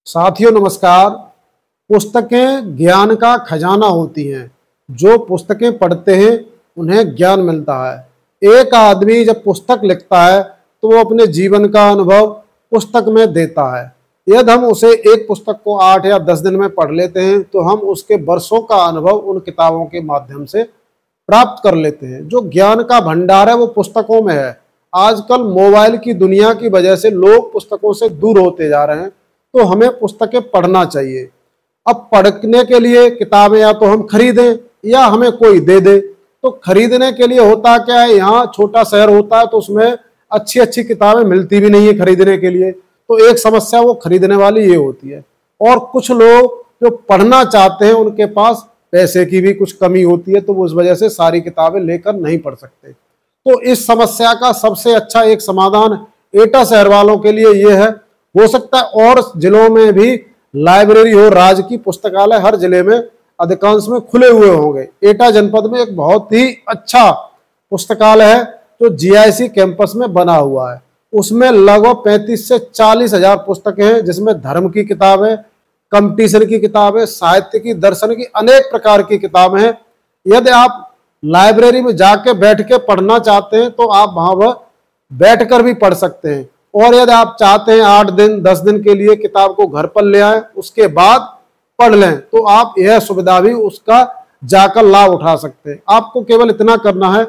साथियों नमस्कार। पुस्तकें ज्ञान का खजाना होती हैं। जो पुस्तकें पढ़ते हैं उन्हें ज्ञान मिलता है। एक आदमी जब पुस्तक लिखता है तो वो अपने जीवन का अनुभव पुस्तक में देता है। यदि हम उसे एक पुस्तक को 8 या 10 दिन में पढ़ लेते हैं तो हम उसके वर्षों का अनुभव उन किताबों के माध्यम से प्राप्त कर लेते हैं। जो ज्ञान का भंडार है वो पुस्तकों में है। आजकल मोबाइल की दुनिया की वजह से लोग पुस्तकों से दूर होते जा रहे हैं, तो हमें पुस्तकें पढ़ना चाहिए। अब पढ़ने के लिए किताबें या तो हम खरीदें या हमें कोई दे दे। तो खरीदने के लिए होता क्या है, यहाँ छोटा शहर होता है तो उसमें अच्छी अच्छी किताबें मिलती भी नहीं है खरीदने के लिए। तो एक समस्या वो खरीदने वाली ये होती है। और कुछ लोग जो पढ़ना चाहते हैं उनके पास पैसे की भी कुछ कमी होती है, तो वो उस वजह से सारी किताबें लेकर नहीं पढ़ सकते। तो इस समस्या का सबसे अच्छा एक समाधान एटा शहर वालों के लिए ये है। हो सकता है और जिलों में भी लाइब्रेरी हो, राज्य की पुस्तकालय हर जिले में अधिकांश में खुले हुए होंगे। एटा जनपद में एक बहुत ही अच्छा पुस्तकालय है जो जीआईसी कैंपस में बना हुआ है। उसमें लगभग 35 से 40 हजार पुस्तकें हैं, जिसमें धर्म की किताबें, कंपटीशन की किताबें, साहित्य की, दर्शन की, अनेक प्रकार की किताबें हैं। यदि आप लाइब्रेरी में जाके बैठ के पढ़ना चाहते हैं तो आप वहां बैठकर भी पढ़ सकते हैं। और यदि आप चाहते हैं 8 दिन 10 दिन के लिए किताब को घर पर ले आए उसके बाद पढ़ लें, तो आप यह सुविधा भी उसका जाकर लाभ उठा सकते हैं। आपको केवल इतना करना है,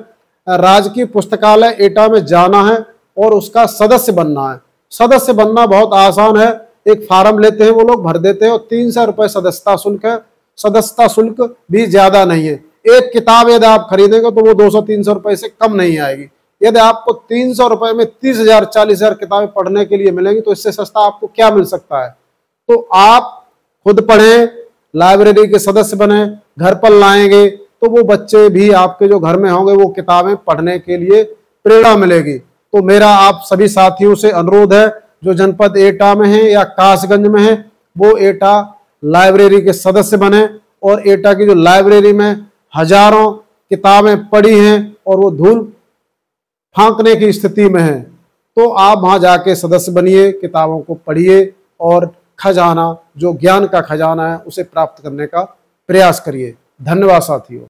राजकीय पुस्तकालय एटा में जाना है और उसका सदस्य बनना है। सदस्य बनना बहुत आसान है। एक फार्म लेते हैं, वो लोग भर देते हैं और 300 रुपये सदस्यता शुल्क है। सदस्यता शुल्क भी ज्यादा नहीं है। एक किताब यदि आप खरीदेंगे तो वो 200-300 रुपये से कम नहीं आएगी। यदि आपको 300 रुपये में 30,000 40,000 किताबें पढ़ने के लिए मिलेंगी तो इससे सस्ता आपको क्या मिल सकता है। तो आप खुद पढ़ें, लाइब्रेरी के सदस्य बने, घर पर लाएंगे तो वो बच्चे भी आपके जो घर में होंगे वो किताबें पढ़ने के लिए प्रेरणा मिलेगी। तो मेरा आप सभी साथियों से अनुरोध है, जो जनपद एटा में है या कासगंज में है, वो एटा लाइब्रेरी के सदस्य बने। और एटा की जो लाइब्रेरी में हजारों किताबें पड़ी हैं और वो धूल फांकने की स्थिति में है, तो आप वहां जाके सदस्य बनिए, किताबों को पढ़िए और खजाना, जो ज्ञान का खजाना है, उसे प्राप्त करने का प्रयास करिए। धन्यवाद साथियों।